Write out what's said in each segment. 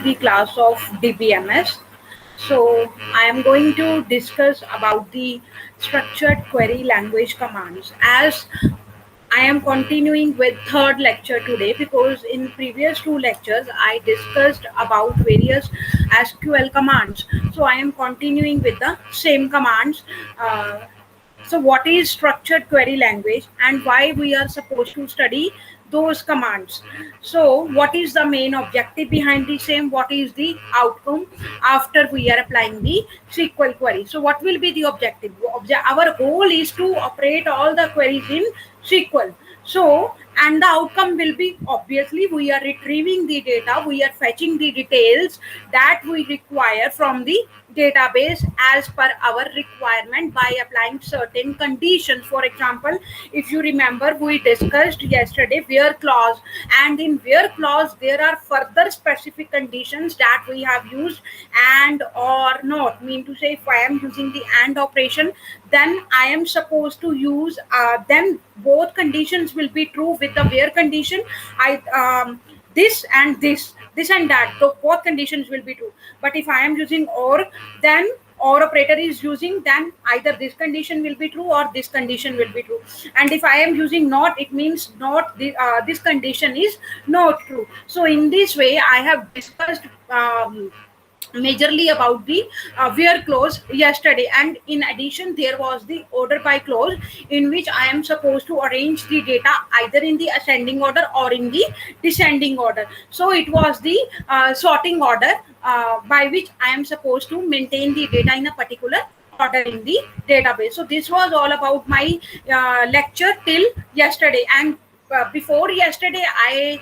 the class of DBMS. So I am going to discuss about the structured query language commands as I am continuing with third lecture today because in previous two lectures I discussed about various SQL commands. So I am continuing with the same commands. Uh, so what is structured query language and why we are supposed to study those commands? So what is the main objective behind the same? What is the outcome after we are applying the SQL query? So what will be the objective? Our goal is to operate all the queries in SQL. So, and the outcome will be obviously we are retrieving the data, we are fetching the details that we require from the database as per our requirement by applying certain conditions. For example, if you remember, we discussed yesterday where clause, and in where clause there are further specific conditions that we have used and or not. Mean to say, if I am using the and operation, then I am supposed to use then both conditions will be true with the where condition. This and this and that, so both conditions will be true. But if I am using or, then or operator is using, then either this condition will be true or this condition will be true. And if I am using not, it means not this condition is not true. So in this way I have discussed majorly about the where clause yesterday, and in addition there was the order by clause in which I am supposed to arrange the data either in the ascending order or in the descending order. So it was the sorting order by which I am supposed to maintain the data in a particular order in the database. So this was all about my lecture till yesterday. And before yesterday I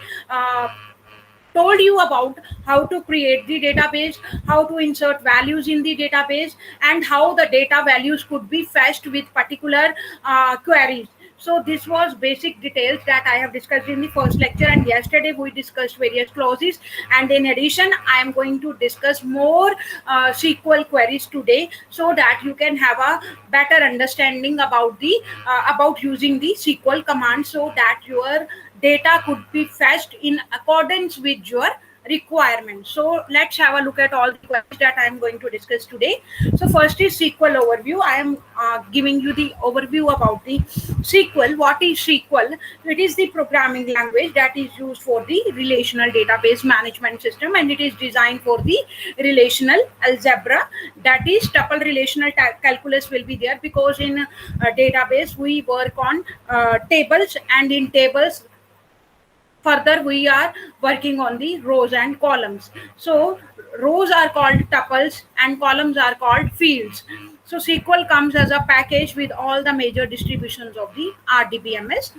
told you about how to create the database, how to insert values in the database, and how the data values could be fetched with particular queries. So this was basic details that I have discussed in the first lecture, and yesterday we discussed various clauses. And in addition, I am going to discuss more SQL queries today, so that you can have a better understanding about the about using the SQL command, so that your data could be fetched in accordance with your requirements. So let's have a look at all the queries that I am going to discuss today. So first is SQL overview. I am giving you the overview about the SQL. What is SQL? It is the programming language that is used for the relational database management system, and it is designed for the relational algebra. That is tuple relational calculus will be there, because in database we work on tables, and in tables further we are working on the rows and columns. So rows are called tuples and columns are called fields. So SQL comes as a package with all the major distributions of the RDBMS.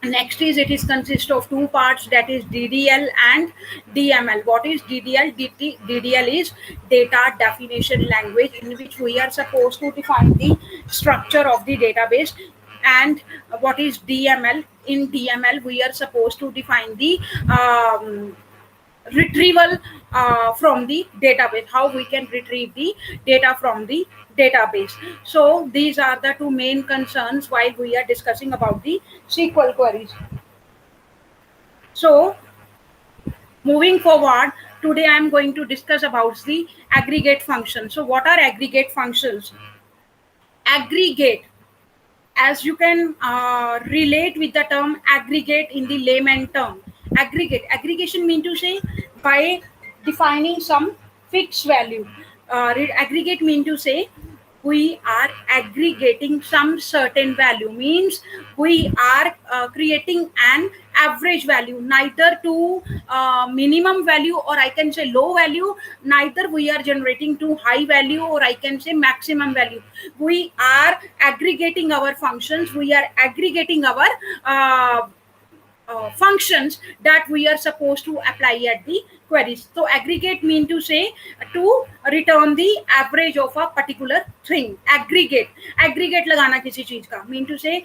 Next is, it is consist of two parts, that is DDL and DML. What is DDL? DDL is data definition language, in which we are supposed to define the structure of the database. And what is DML? In DML we are supposed to define the retrieval from the database, how we can retrieve the data from the database. So these are the two main concerns while we are discussing about the SQL queries. So moving forward, today I am going to discuss about the aggregate function. So what are aggregate functions? Aggregate, as you can relate with the term aggregate in the layman term. Aggregation mean to say, by defining some fixed value. Aggregate mean to say we are aggregating some certain value, means we are creating an average value, neither to minimum value or I can say low value, neither we are generating to high value or I can say maximum value. We are aggregating our functions, we are aggregating our functions that we are supposed to apply at the queries. So aggregate mean to say to return the average of a particular thing. Aggregate लगाना किसी चीज का mean to say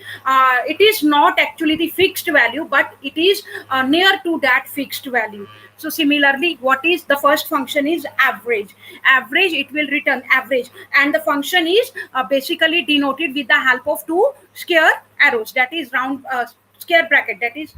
it is not actually the fixed value, but it is near to that fixed value. So similarly, what is the first function is average. Average, it will return average, and the function is basically denoted with the help of two square arrows, that is round square bracket, that is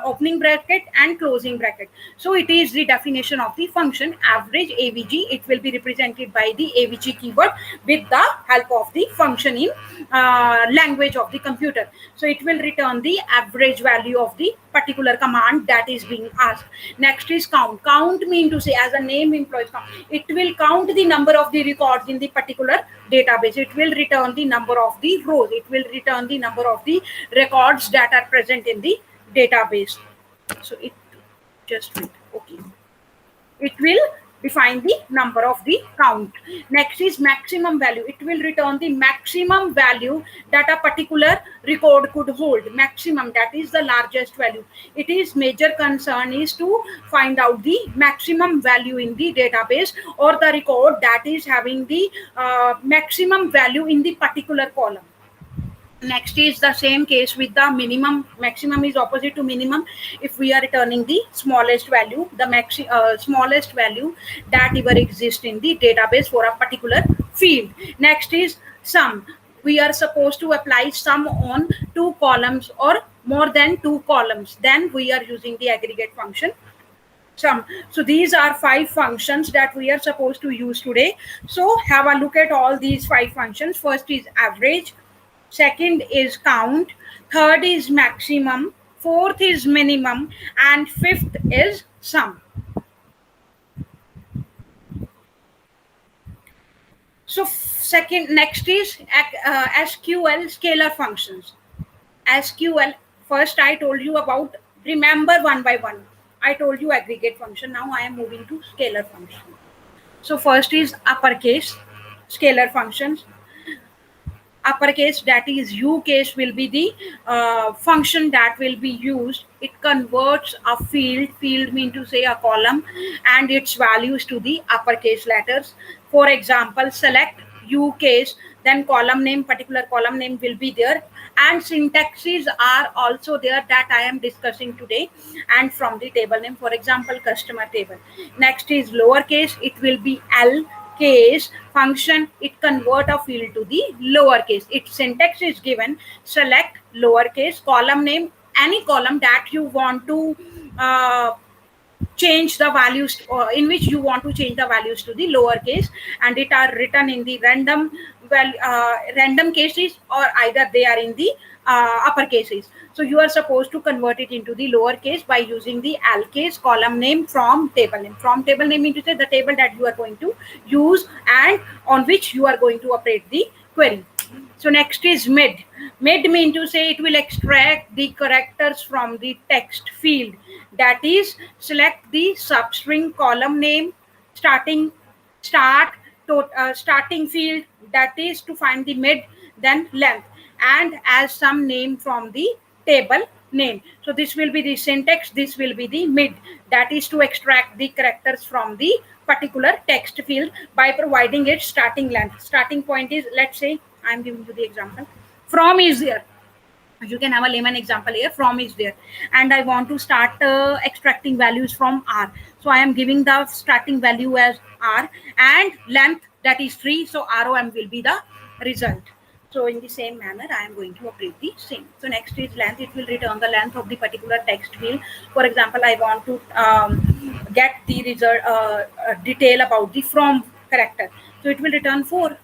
opening bracket and closing bracket. So it is the definition of the function average AVG. It will be represented by the AVG keyword with the help of the function in language of the computer. So it will return the average value of the particular command that is being asked. Next is count. Count mean to say, as a name employs count, it will count the number of the records in the particular database. It will return the number of the rows. It will return the number of the records that are present in the database. So it just wait. Okay. It will define the number of the count. Next is maximum value. It will return the maximum value that a particular record could hold. Maximum, that is the largest value. It is major concern is to find out the maximum value in the database or the record that is having the maximum value in the particular column. Next is the same case with the minimum. Maximum is opposite to minimum. If we are returning the smallest value, the smallest value that ever exists in the database for a particular field. Next is sum. We are supposed to apply sum on two columns or more than two columns. Then we are using the aggregate function sum. So these are 5 functions that we are supposed to use today. So have a look at all these 5 functions. First is average. Second is count, third is maximum, fourth is minimum, and fifth is sum. So next is SQL scalar functions. SQL, first I told you about, remember one by one. I told you aggregate function. Now I am moving to scalar function. So first is uppercase scalar functions. Uppercase, that is U case, will be the function that will be used. It converts a field mean to say a column, and its values to the uppercase letters. For example, select U case, then column name, particular column name will be there, and syntaxes are also there that I am discussing today, and from the table name, for example, customer table. Next is lowercase, it will be L case function. It convert a field to the lowercase. Its syntax is given: select lowercase, column name, any column that you want to change the values, in which you want to change the values to the lowercase, and it are written in the random cases, or either they are in the upper cases. So you are supposed to convert it into the lowercase by using the L case, column name, from table name. From table name means to say the table that you are going to use and on which you are going to operate the query. So next is mid. Mid mean to say it will extract the characters from the text field. That is, select the substring, column name, starting field, that is to find the mid, then length, and as some name from the table name. So this will be the syntax, this will be the mid, that is to extract the characters from the particular text field by providing its starting length. Starting point is, let's say, I'm giving you the example, from is there. You can have a layman example here. From is there, and I want to start extracting values from R. So I am giving the starting value as R, and length, that is 3. So ROM will be the result. So in the same manner, I am going to operate the same. So next is length. It will return the length of the particular text field. For example, I want to get the result detail about the from character. So it will return 4.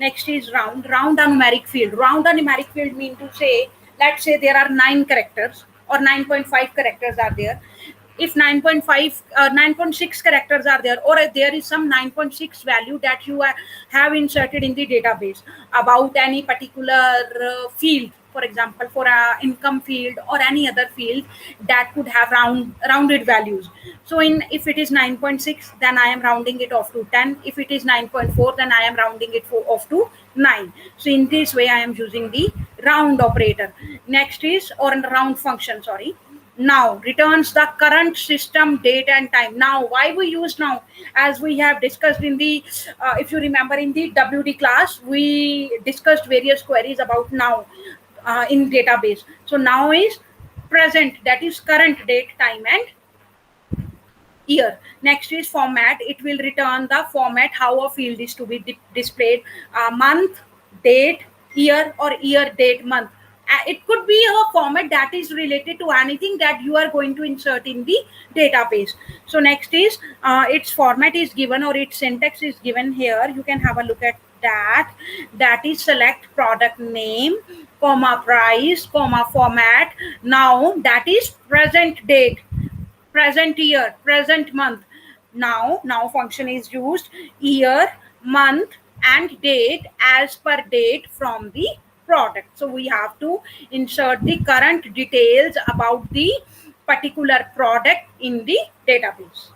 Next is round. Round a numeric field. Round a numeric field mean to say, let's say there are 9 characters or 9.5 characters are there. If 9.6 characters are there, or there is some 9.6 value that you have inserted in the database about any particular field, for example, for a income field or any other field that could have rounded values. So if it is 9.6, then I am rounding it off to 10. If it is 9.4, then I am rounding it off to 9. So in this way, I am using the round operator. Next is, or round function, sorry. Now returns the current system date and time. Now, why we use now? As we have discussed in the, if you remember in the WD class, we discussed various queries about now in database. So now is present, that is current date, time, and year. Next is format. It will return the format, how a field is to be displayed: month, date, year, or year, date, month. It could be a format that is related to anything that you are going to insert in the database. So next is its format is given, or its syntax is given here. You can have a look at that. That is select product name, comma price, comma format. Now that is present date, present year, present month. Now function is used year, month, and date as per date from the product. So we have to insert the current details about the particular product in the database.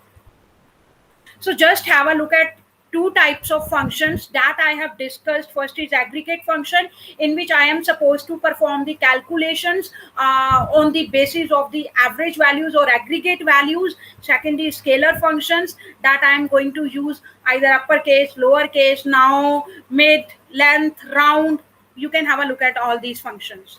So just have a look at two types of functions that I have discussed. First is aggregate function, in which I am supposed to perform the calculations on the basis of the average values or aggregate values. Second is scalar functions, that I am going to use either uppercase, lowercase, now, mid, length, round. You can have a look at all these functions.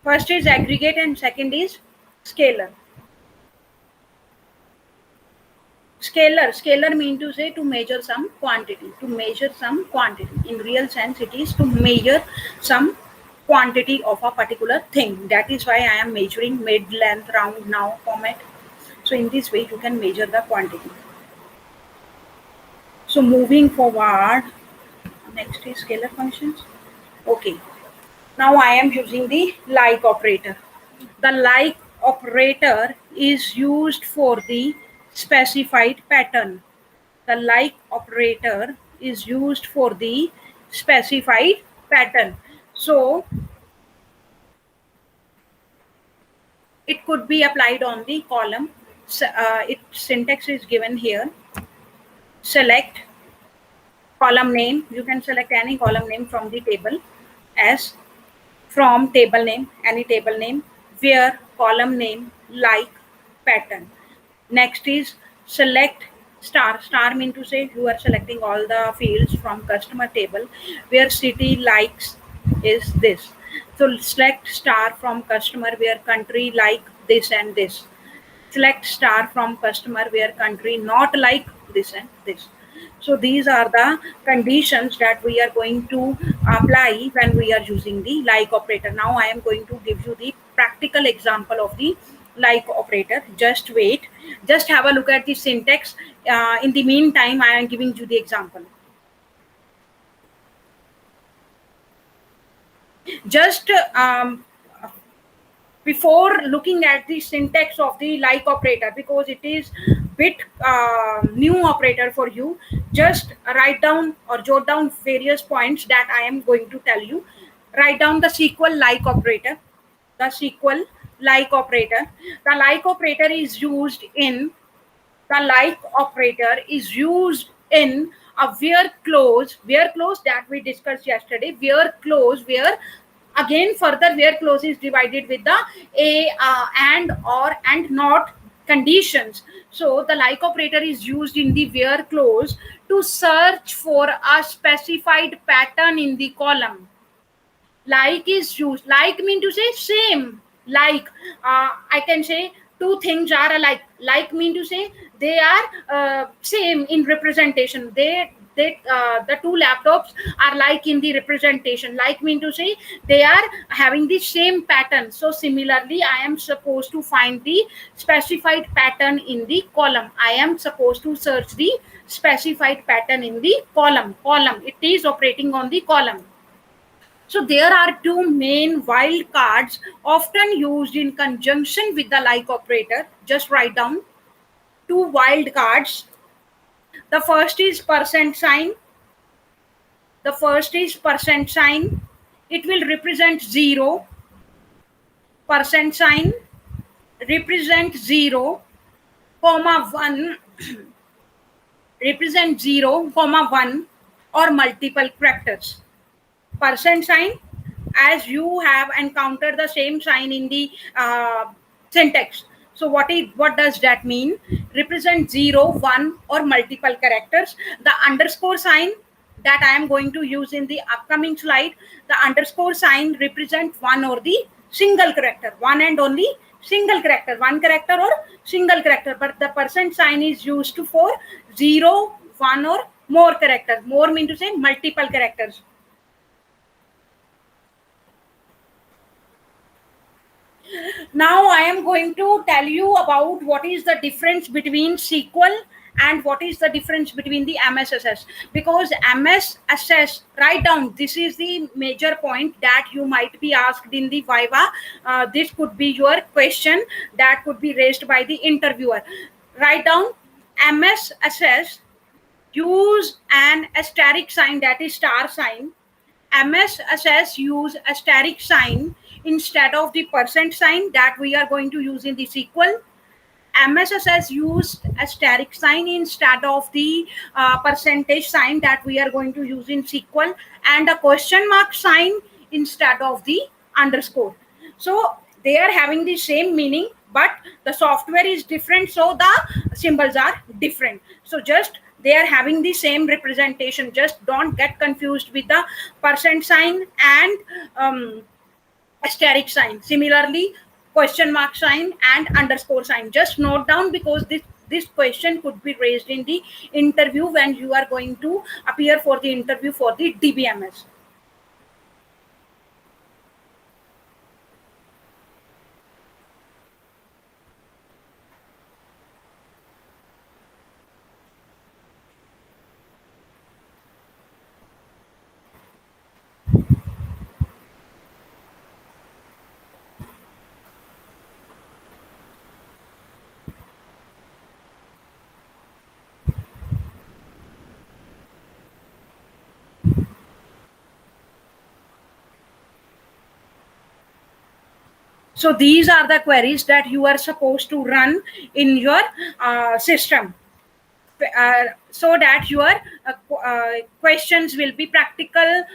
First is aggregate and second is scalar. Scalar mean to say to measure some quantity. To measure some quantity. In real sense, it is to measure some quantity of a particular thing. That is why I am measuring mid, length, round, now, format. So in this way, you can measure the quantity. So moving forward, next is scalar functions. Okay. Now I am using the like operator. The like operator is used for the specified pattern. The like operator is used for the specified pattern. So it could be applied on the column. Its syntax is given here. Select column name. You can select any column name from the table as from table name, any table name, where column name, like, pattern. Next is select star. Star mean to say you are selecting all the fields from customer table, where city likes is this. So select star from customer where country like this and this. Select star from customer where country not like this and this. So these are the conditions that we are going to apply when we are using the like operator. Now I am going to give you the practical example of the like operator. Just wait. Just have a look at the syntax. In the meantime, I am giving you the example. Just before looking at the syntax of the like operator, because it is bit new operator for you, just write down or jot down various points that I am going to tell you. Write down the SQL like operator. The SQL like operator. The like operator is used in the like operator is used in a where clause that we discussed yesterday. Where clause, where again further where clause is divided with the a and or and not conditions. So the like operator is used in the where clause to search for a specified pattern in the column. Like is used. Like mean to say same. Like I can say two things are alike. Like mean to say they are same in representation. The two laptops are like in the representation. Like mean to say they are having the same pattern. So similarly, I am supposed to find the specified pattern in the column. I am supposed to search the specified pattern in the column. It is operating on the column. So there are two main wildcards often used in conjunction with the like operator. Just write down two wildcards. The first is percent sign. The first is percent sign. It will represent 0. Percent sign represent 0, comma 1 represent 0, comma 1 or multiple characters. Percent sign, as you have encountered the same sign in the syntax. So what does that mean? Represent 0, 1 or multiple characters. The underscore sign that I am going to use in the upcoming slide, the underscore sign represent one or the single character, one and only single character, one character or single character. But the percent sign is used to for 0, 1 or more characters. More mean to say multiple characters. Now I am going to tell you about what is the difference between SQL and what is the difference between the MSSS. Because MSSS, write down, this is the major point that you might be asked in the Viva. This could be your question that could be raised by the interviewer. Write down, MSSS use an asterisk sign, that is star sign. MSSS use asterisk sign instead of the percent sign that we are going to use in the SQL. MSSS used asterisk sign instead of the percentage sign that we are going to use in SQL, and a question mark sign instead of the underscore. So they are having the same meaning, but the software is different, so the symbols are different. So just they are having the same representation. Just don't get confused with the percent sign and asterisk sign. Similarly, question mark sign and underscore sign. Just note down, because this question could be raised in the interview when you are going to appear for the interview for the DBMS. So these are the queries that you are supposed to run in your system, so that your questions will be practical,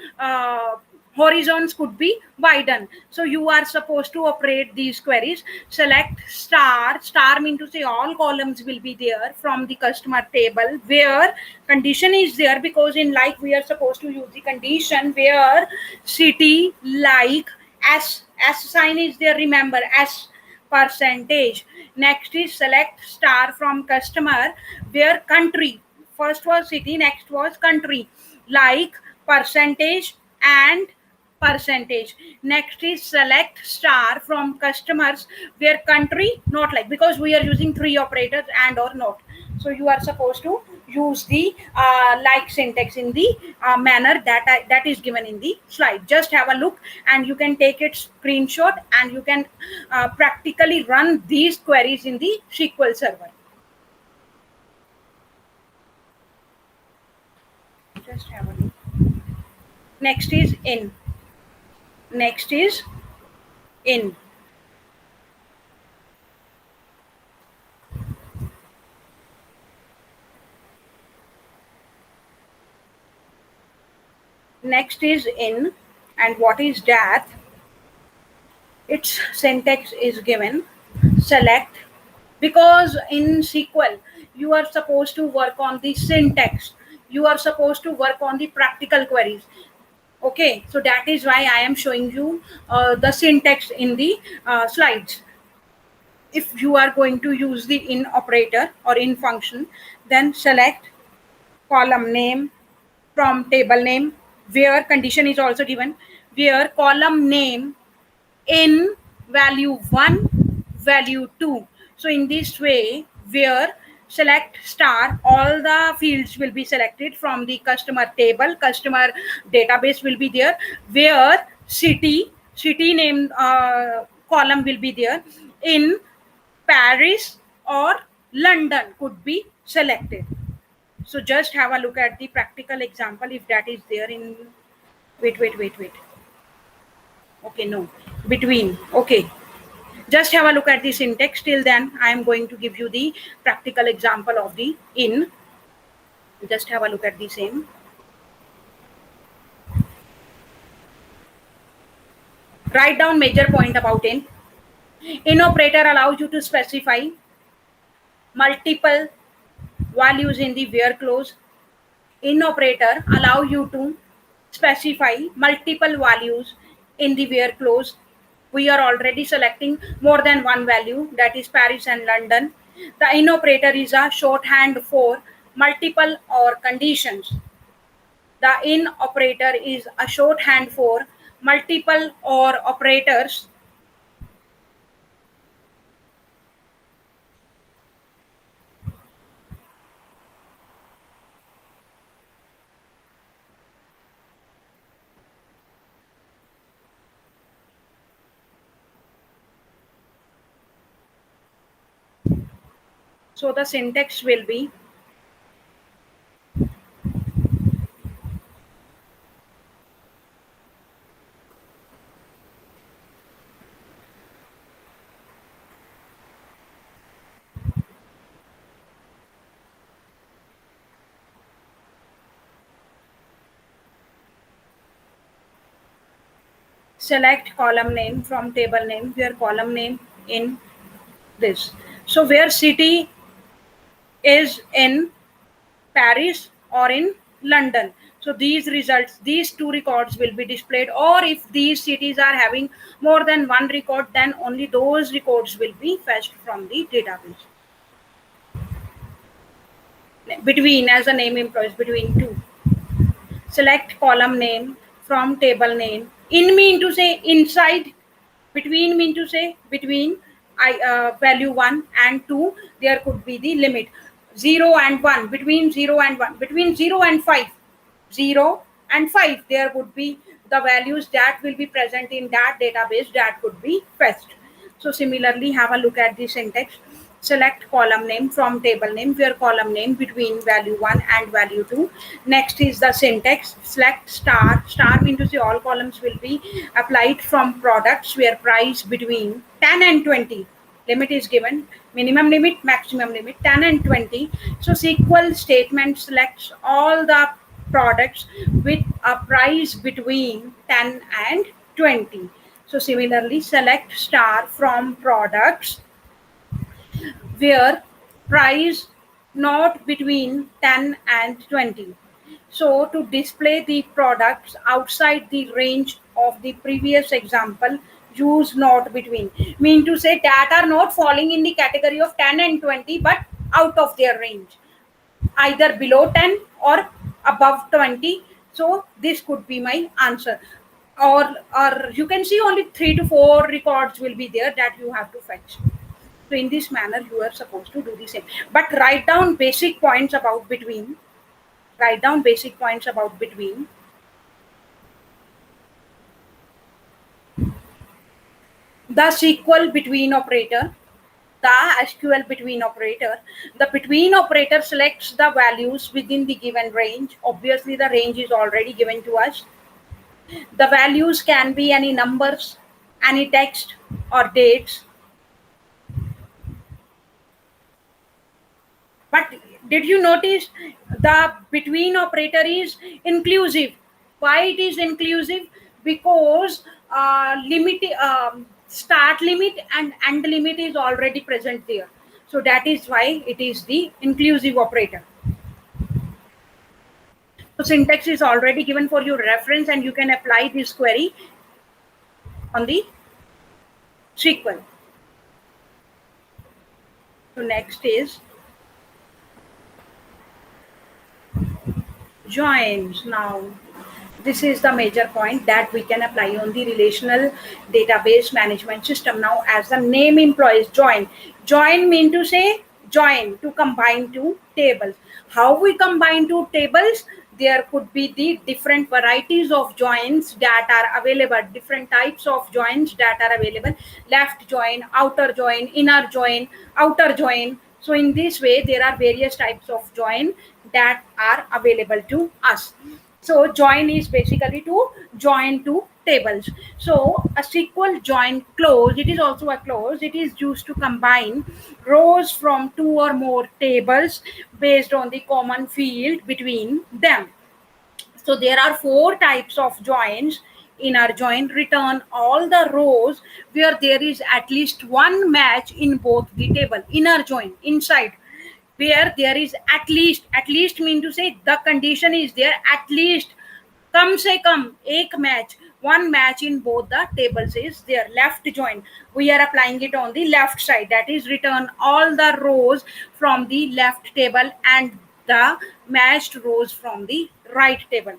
horizons could be widened. So you are supposed to operate these queries. Select star, star mean to say all columns will be there from the customer table where condition is there, because in like we are supposed to use the condition where city, like, s sign is there, remember, s percentage. Next is select star from customer where country, first was city, next was country, like, percentage and percentage. Next is select star from customers where country, not like, because we are using three operators and or not. So you are supposed to use the like syntax in the manner that is given in the slide. Just have a look and you can take it screenshot and you can practically run these queries in the SQL server. Just have a look. Next is in. Next is in. Next is in, and what is that? Its syntax is given. Select, because in SQL you are supposed to work on the syntax, you are supposed to work on the practical queries. Okay, so that is why I am showing you the syntax in the slides. If you are going to use the in operator or in function, then select column name from table name where condition is also given, where column name in value 1, value 2. So in this way, where select star, all the fields will be selected from the customer table, customer database will be there, where city name column will be there, in Paris or London could be selected. So just have a look at the practical example if that is there in, wait. Okay, no, between. Okay, just have a look at the syntax. Till then, I am going to give you the practical example of the in. Just have a look at the same. Write down major point about in. In operator allows you to specify multiple values in the where clause. In operator allow you to specify multiple values in the where clause. We are already selecting more than one value, that is Paris and London. The in operator is a shorthand for multiple or conditions. The in operator is a shorthand for multiple or operators. So the syntax will be select column name from table name, where column name in this. So where city is in Paris or in London. So these results, these two records will be displayed, or if these cities are having more than one record, then only those records will be fetched from the database. Between, as a name employs, between two. Select column name from table name. In mean to say inside, between mean to say between value 1 and 2, there could be the limit 0 and 1, between 0 and 1, between 0 and 5, 0 and 5, there would be the values that will be present in that database that could be fetched. So similarly, have a look at the syntax. Select column name from table name, where column name between value 1 and value 2. Next is the syntax. Select star. Star means to say all columns will be applied from products where price between 10 and 20. Limit is given, minimum limit, maximum limit, 10 and 20. So SQL statement selects all the products with a price between 10 and 20. So similarly, select star from products where price not between 10 and 20. So to display the products outside the range of the previous example, use not between. Mean to say that are not falling in the category of 10 and 20, but out of their range, either below 10 or above 20. So this could be my answer. Or you can see only 3 to 4 records will be there that you have to fetch. So in this manner, you are supposed to do the same. But write down basic points about between. Write down basic points about between. The SQL between operator, the SQL between operator. The between operator selects the values within the given range. Obviously, the range is already given to us. The values can be any numbers, any text, or dates. But did you notice the between operator is inclusive? Why it is inclusive? Because limit, start limit and end limit is already present there. So that is why it is the inclusive operator. So syntax is already given for your reference, and you can apply this query on the SQL. So next is joins. Now this is the major point that we can apply on the relational database management system. Now, as the name implies, join mean to say join, to combine two tables. How we combine two tables? There could be the different varieties of joins that are available, different types of joins that are available: left join, outer join, inner join, outer join. So in this way, there are various types of join that are available to us. So join is basically to join two tables. So a SQL join clause, it is also a clause. It is used to combine rows from two or more tables based on the common field between them. So there are four types of joins inner join return all the rows where there is at least one match in both the table. Inner join inside where there is at least mean to say the condition is there at least कम से कम एक match, one match in both the tables is there. Left join, we are applying it on the left side, that is return all the rows from the left table and the matched rows from the right table.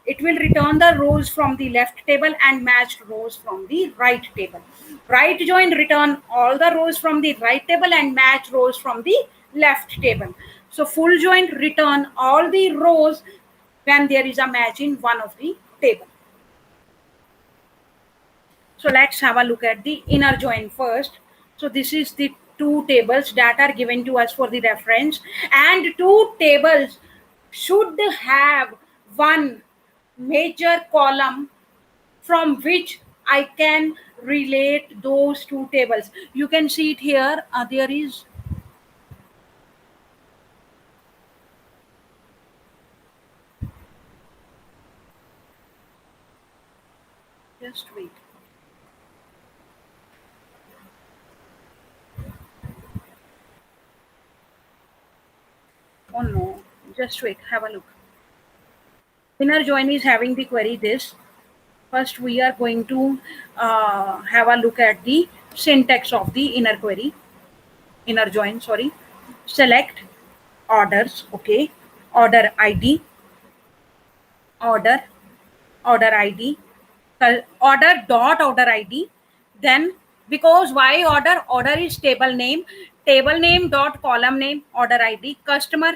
It will return the rows from the left table and matched rows from the right table. Right join return all the rows from the right table and match rows from the left table. So full join return all the rows when there is a match in one of the table. So let's have a look at the inner join first. So this is the two tables that are given to us for the reference, and two tables should have one major column from which I can relate those two tables. You can see it here. There is just wait. Oh no, just wait. Have a look. Inner join is having the query this. First, we are going to have a look at the syntax of the inner join, sorry. Select orders, okay. Order ID, order ID, order ID. Then, because why order is table name dot column name, order ID, customer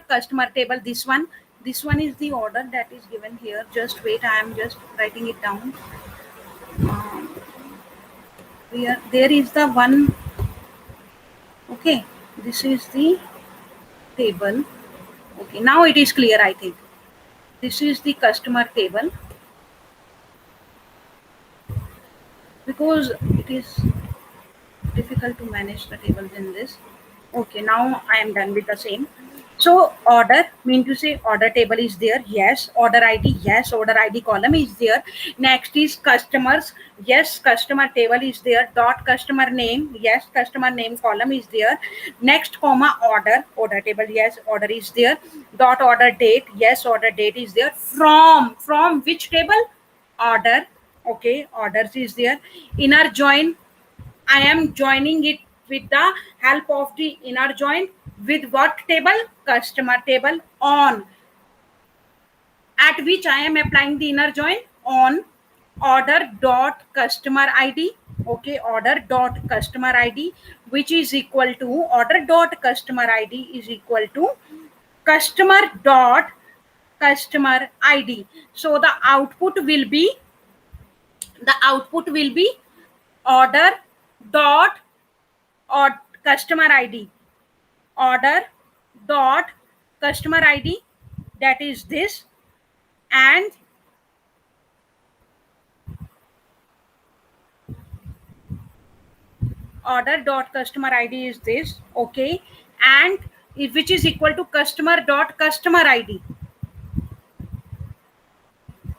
table, this one is the order that is given here. Just wait, I am just writing it down. There is the one, okay, this is the table. Okay, now it is clear, I think. This is the customer table, because it is difficult to manage the tables in this. Okay, now I am done with the same. So order mean to say order table is there, yes. Order ID, yes. Order ID column is there. Next is customers, yes. Customer table is there. Dot customer name, yes. Customer name column is there. Next comma order table, yes. Order is there. Dot order date, yes. Order date is there. From which table? Order, okay. Orders is there. Inner join, I am joining it with the help of the inner join with what table? Customer table on, at which I am applying the inner join on order dot customer ID. Okay, order dot customer ID, which is equal to order dot customer ID is equal to customer dot customer ID. So the output will be order dot or customer ID, order dot customer ID, that is this, and order dot customer ID is this, okay, and which is equal to customer dot customer ID,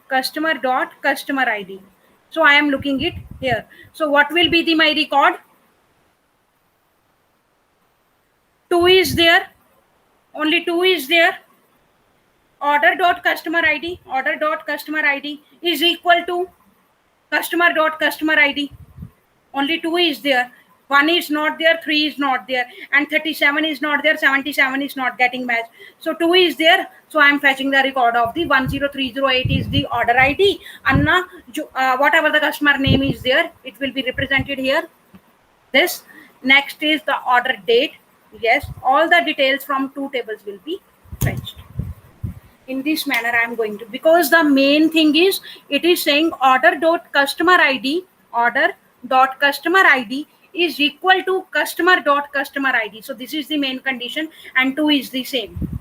customer dot customer ID. So I am looking it here. So what will be the my record? 2 is there, only 2 is there. Order dot customer ID is equal to customer dot customer ID. Only 2 is there. 1 is not there, 3 is not there, and 37 is not there, 77 is not getting matched. So 2 is there. So I am fetching the record of the 10308 is the order ID. Anna, whatever the customer name is there, it will be represented here. This. Next is the order date. Yes, all the details from two tables will be fetched. In this manner I am going to, because the main thing is it is saying order dot customer ID is equal to customer dot customer ID. So this is the main condition and 2 is the same.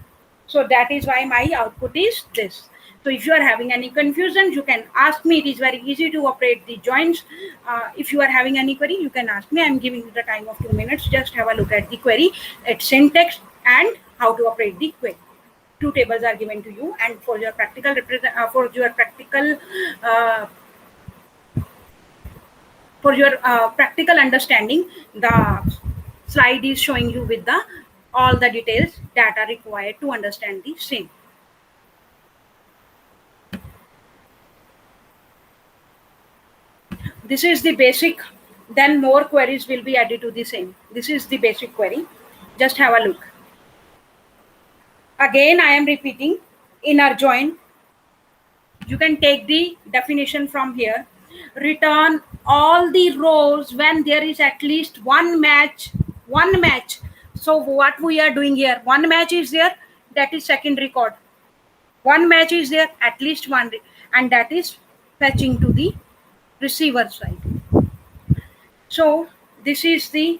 So that is why my output is this. So if you are having any confusion, you can ask me. It is very easy to operate the joins. If you are having any query, you can ask me. I am giving you the time of 2 minutes. Just have a look at the query, its syntax, and how to operate the query. Two tables are given to you, and for your practical for your practical understanding, the slide is showing you with the all the details that are required to understand the same. This is the basic, then more queries will be added to the same. This is the basic query. Just have a look. Again, I am repeating, inner join. You can take the definition from here. Return all the rows when there is at least one match. One match. So what we are doing here, one match is there, that is second record. One match is there, at least one, and that is fetching to the receiver side. So this is the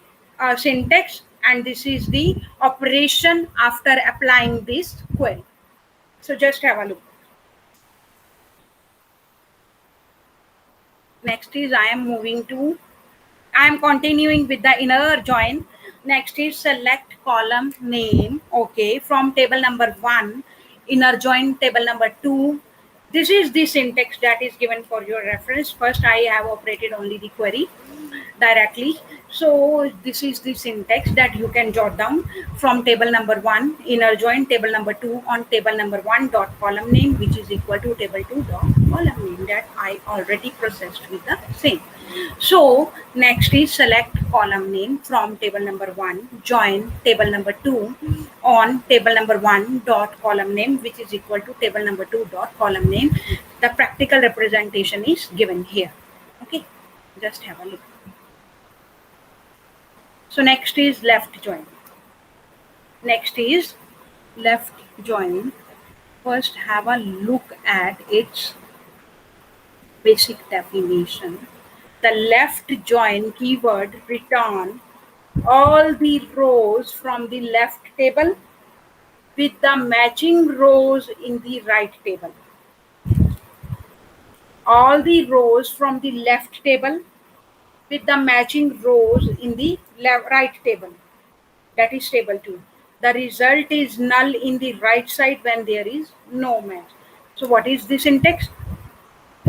syntax, and this is the operation after applying this query. So just have a look. Next is I am continuing with the inner join. Next is select column name. Okay, from table number 1, inner join table number 2. This is the syntax that is given for your reference. First, I have operated only the query directly. So this is the syntax that you can jot down. From table number 1, inner join table number 2 on table number 1 dot column name, which is equal to table 2 dot column name, that I already processed with the same. So next is select column name from table number 1, join table number 2 on table number 1 dot column name, which is equal to table number 2 dot column name. The practical representation is given here. Okay, just have a look. So next is left join. Next is left join. First, have a look at its basic definition. The left join keyword return all the rows from the left table with the matching rows in the right table. All the rows from the left table with the matching rows in the right table, that is table 2. The result is null in the right side when there is no match. So what is the syntax?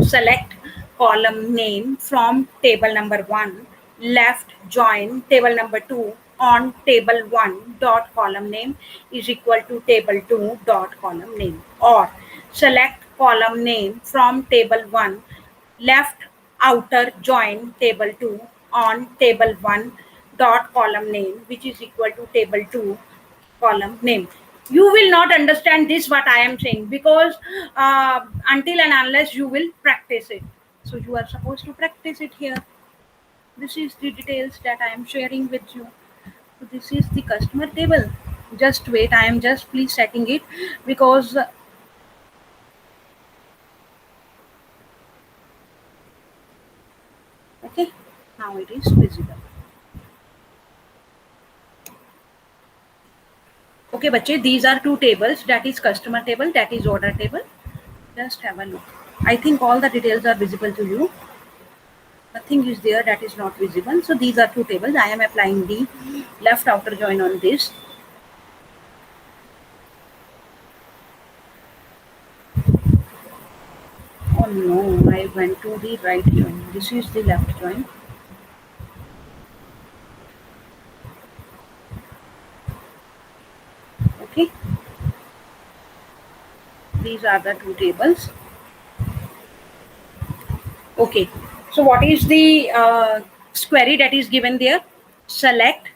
Select column name from table number 1, left join table number 2 on table 1 dot column name is equal to table 2 dot column name, or select column name from table 1, left outer join table 2 on table 1 dot column name, which is equal to table 2 column name. You will not understand this what I am saying, because until and unless you will practice it. So you are supposed to practice it here. This is the details that I am sharing with you. So this is the customer table. Just wait, I am just please setting it, because okay, now it is visible. Okay, bache, these are two tables, that is customer table, that is order table. Just have a look. I think all the details are visible to you. Nothing is there that is not visible. So these are two tables. I am applying the left outer join on this. Oh no, I went to the right join. This is the left join. Okay. These are the two tables. Okay. So what is the query that is given there? Select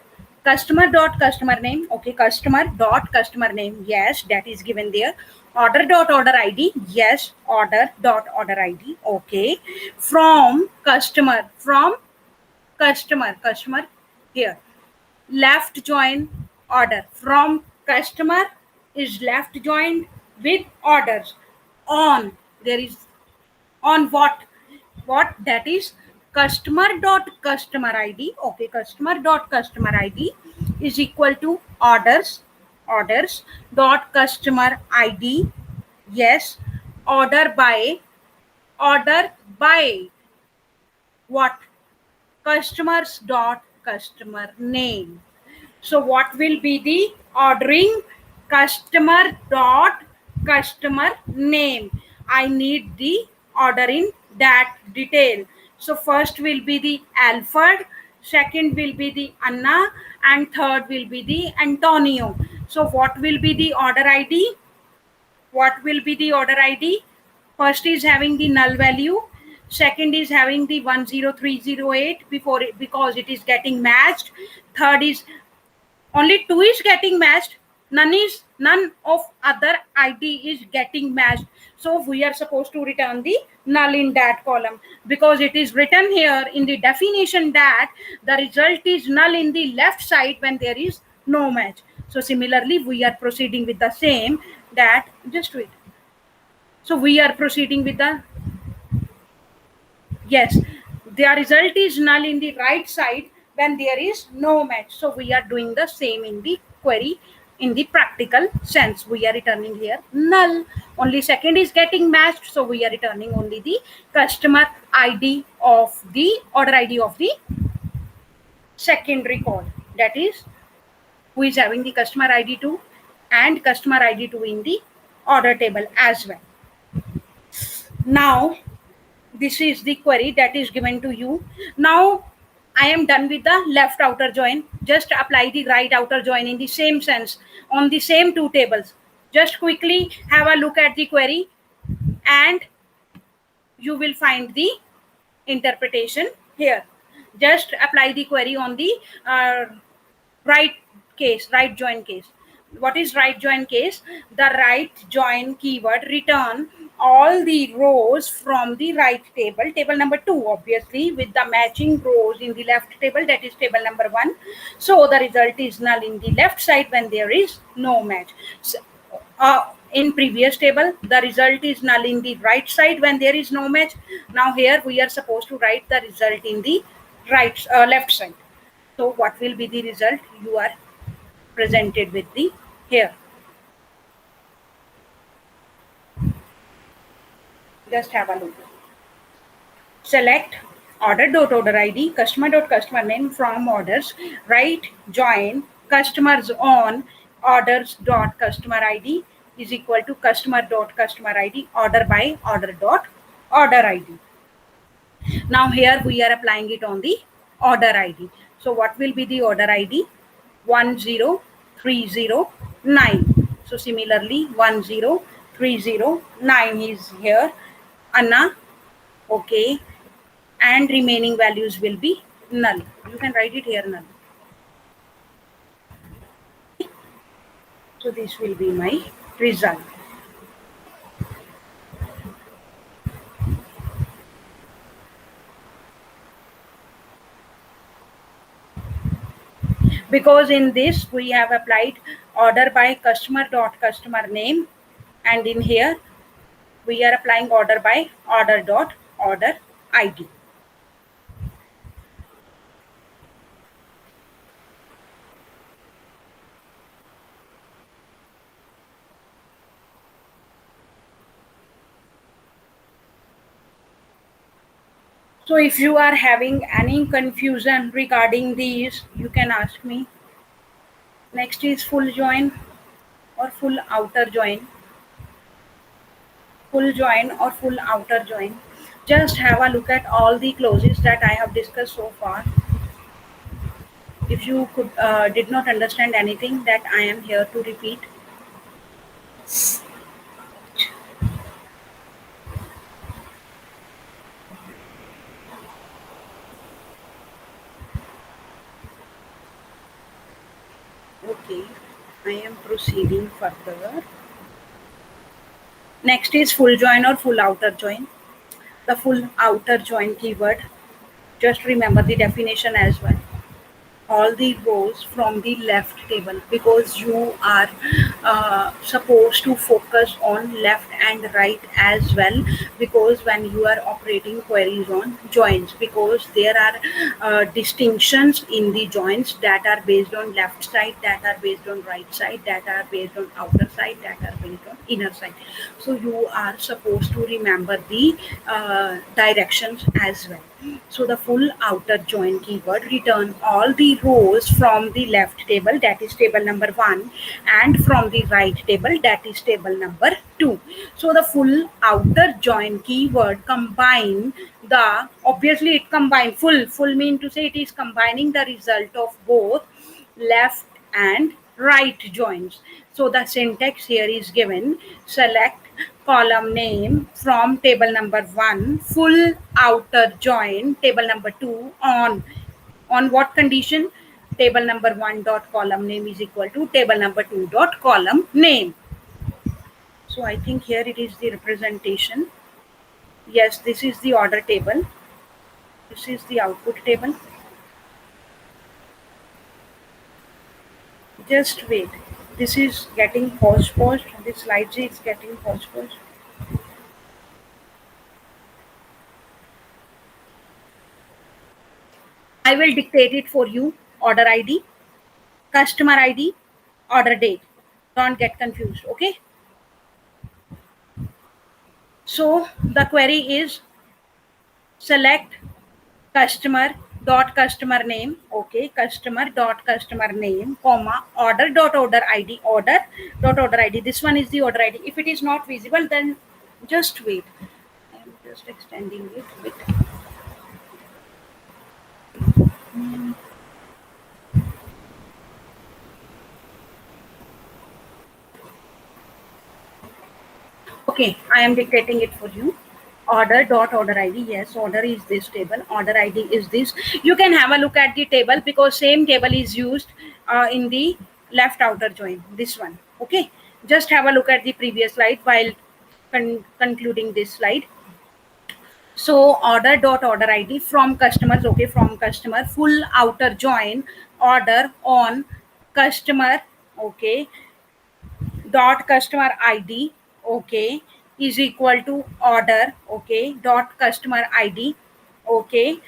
customer dot customer name. Okay, customer dot customer name. Yes, that is given there. Order dot order ID. Yes, order dot order ID. Okay. From customer here. Left join order from customer is left joined with orders on, there is on what that is customer dot customer id. Okay, customer dot customer id is equal to orders dot customer id. Yes, order by what, customers dot customer name. So what will be the ordering? Customer dot customer name. I need the order in that detail. So first will be the Alfred, second will be the Anna, and third will be the Antonio. So what will be the order ID? What will be the order ID? First is having the null value. Second is having the 10308 before it, because it is getting matched. Third is only two is getting matched. None of other ID is getting matched. So we are supposed to return the null in that column, because it is written here in the definition that the result is null in the left side when there is no match. So similarly, we are proceeding with the same, that just wait. So we are proceeding with the, yes, the result is null in the right side when there is no match. So we are doing the same in the query. In the practical sense, we are returning here null. Only second is getting matched, so we are returning only the customer ID of the order ID of the second record. That is, who is having the customer ID 2 and customer ID 2 in the order table as well. Now this is the query that is given to you. Now I am done with the left outer join. Just apply the right outer join in the same sense on the same two tables. Just quickly have a look at the query and you will find the interpretation here. Just apply the query on the right case, right join case. What is right join case? The right join keyword return all the rows from the right table, table number 2, obviously, with the matching rows in the left table, that is table number 1. So the result is null in the left side when there is no match. So, in previous table, the result is null in the right side when there is no match. Now here we are supposed to write the result in the left side. So what will be the result? You are presented with the here. Just have a look. Select order.order ID, customer.customer name from orders, right join customers on orders.customer ID is equal to customer.customer ID order by order.order ID. Now here we are applying it on the order ID. So what will be the order ID? 10309. So similarly 10309 is here. Anna, okay, and remaining values will be null. You can write it here null. So this will be my result. Because in this we have applied order by customer.customer name, and in here we are applying order by order.order ID. So if you are having any confusion regarding these, you can ask me. Next is full join or full outer join. Full join or full outer join. Just have a look at all the clauses that I have discussed so far. If you did not understand anything, that I am here to repeat. Okay, I am proceeding further. Next is full join or full outer join. The full outer join keyword, just remember the definition as well. All the rows from the left table, because you are supposed to focus on left and right as well, because when you are operating queries on joins, because there are distinctions in the joins that are based on left side, that are based on right side, that are based on outer side, that are based on inner side. So you are supposed to remember the directions as well. So the full outer join keyword return all the rows from the left table, that is table number 1, and from the right table, that is table number 2. So the full outer join keyword combine the, obviously it combine, full mean to say it is combining the result of both left and right joins. So the syntax here is given: select column name from table number 1, full outer join table number 2 on what condition? Table number 1 dot column name is equal to table number 2 dot column name. So I think here it is the representation. Yes, this is the order table. This is the output table. Just wait. This is getting paused. This slide is getting paused. I will dictate it for you. Order ID, customer ID, order date. Don't get confused, okay? So the query is select customer name, okay, customer name, comma, order ID, order ID. This one is the order ID. If it is not visible, then just wait. I am just extending it a bit. Okay, I am dictating it for you. Order ID. Yes, order is this table. Order ID is this. You can have a look at the table because same table is used in the left outer join. This one. Okay. Just have a look at the previous slide while concluding this slide. So order ID from customers. Okay, from customer, full outer join order on customer. Okay, dot customer ID, okay, is equal to order, okay, dot customer ID, okay,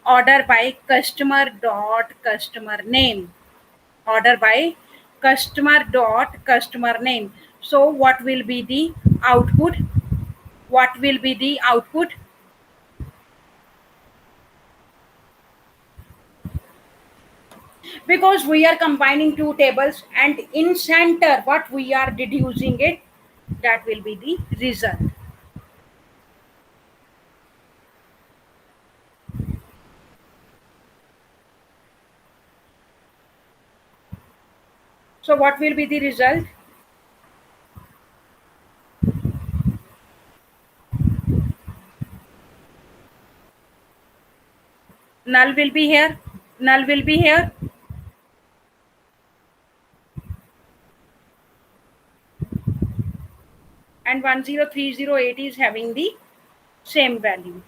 order by customer dot customer name, order by customer dot customer name. So what will be the output? What will be the output? Because we are combining two tables and in center what we are deducing it, that will be the result. So what will be the result? Null will be here, null will be here, and 10308 is having the same value.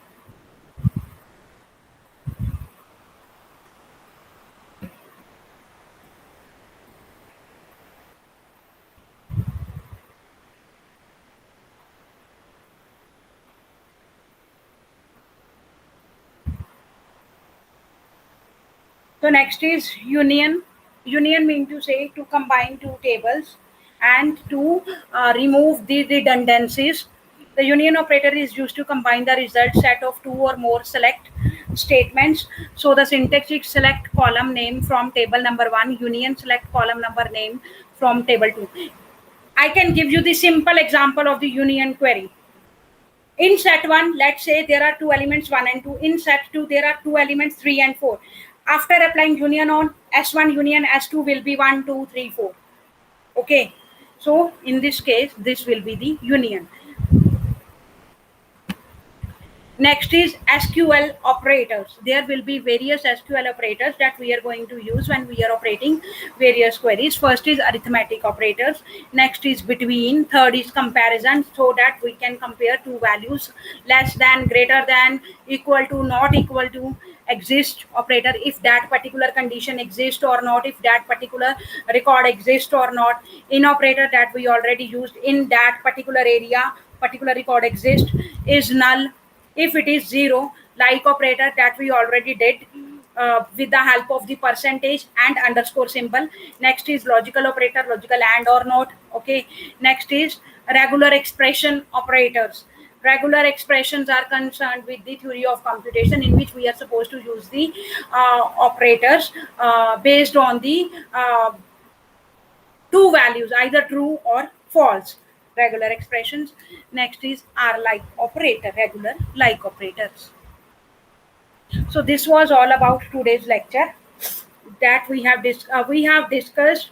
So next is union. Union mean to say to combine two tables and to remove the redundancies. The union operator is used to combine the result set of two or more select statements. So the syntax is select column name from table number 1, union select column number name from table 2. I can give you the simple example of the union query. In set 1, let's say there are two elements 1 and 2. In set 2, there are two elements 3 and 4. After applying union on S1 union, S2 will be 1, 2, 3, 4. Okay. So in this case, this will be the union. Next is SQL operators. There will be various SQL operators that we are going to use when we are operating various queries. First is arithmetic operators. Next is between. Third is comparison, so that we can compare two values: less than, greater than, equal to, not equal to. Exist operator, if that particular condition exists or not, if that particular record exists or not. In operator that we already used, in that particular area particular record exists, is null. If it is 0, like operator that we already did with the help of the percentage and underscore symbol. Next is logical operator, logical and or not. Okay. Next is regular expression operators. Regular expressions are concerned with the theory of computation, in which we are supposed to use the operators based on the two values, either true or false. Regular expressions. Next is are like operator, regular like operators. So this was all about today's lecture, that we have discussed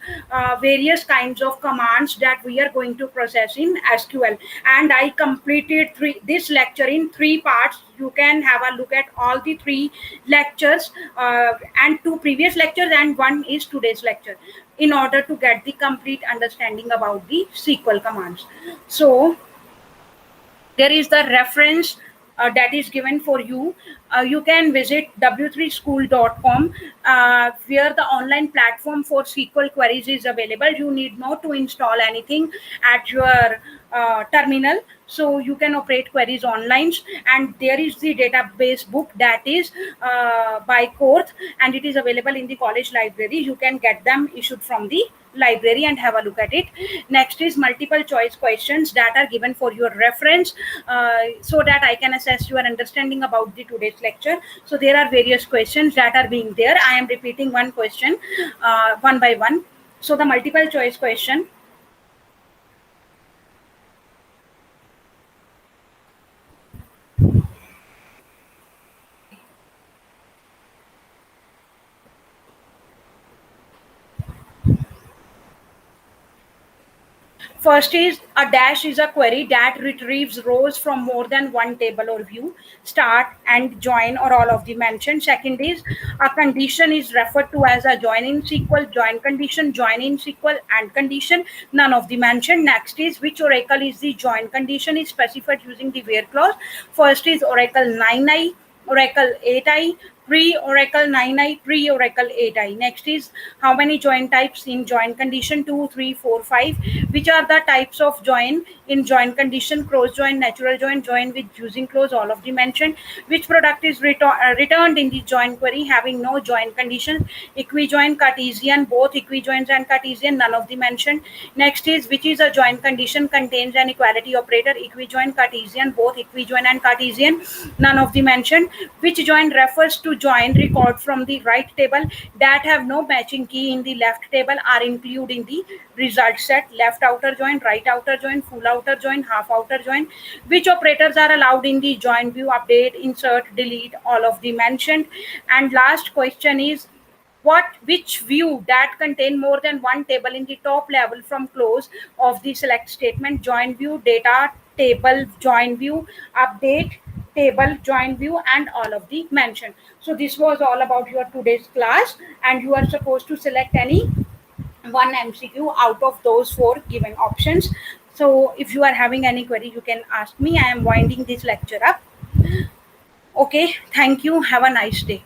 various kinds of commands that we are going to process in SQL, and I completed this lecture in three parts. You can have a look at all the three lectures, and two previous lectures, and one is today's lecture, in order to get the complete understanding about the SQL commands. So there is the reference that is given for you. You can visit w3school.com, where the online platform for SQL queries is available. You need not to install anything at your terminal, so you can operate queries online. And there is the database book that is by Korth, and it is available in the college library. You can get them issued from the library and have a look at it. Next is multiple choice questions that are given for your reference, so that I can assess your understanding about the today's lecture. So there are various questions that are being there. I am repeating one question one by one. So the multiple choice question. First is a dash is a query that retrieves rows from more than one table or view. Start and join or all of the mentioned. Second is a condition is referred to as a join in SQL, join condition, join in SQL, and condition. None of the mentioned. Next is which oracle is the join condition is specified using the where clause. First is Oracle 9i, Oracle 8i, pre-Oracle 9i, pre-Oracle 8i. Next is how many join types in join condition? 2, 3, 4, 5. Which are the types of join in join condition? Cross join, natural join, join with using clause, all of the mentioned. Which product is returned in the join query having no join condition? Equijoin, Cartesian, both equijoins and Cartesian, none of the mentioned. Next is which is a join condition contains an equality operator? Equijoin, Cartesian, both equijoin and Cartesian, none of the mentioned. Which join refers to join record from the right table that have no matching key in the left table are included in the result set? Left outer join, right outer join, full outer join, half outer join. Which operators are allowed in the join view? Update, insert, delete, all of the mentioned. And last question is which view that contain more than one table in the top level from close of the select statement? Join view, data table join view, update table join view, and all of the mentioned. So this was all about your today's class, and you are supposed to select any one MCQ out of those four given options. So if you are having any query, you can ask me. I am winding this lecture up. Okay, thank you. Have a nice day.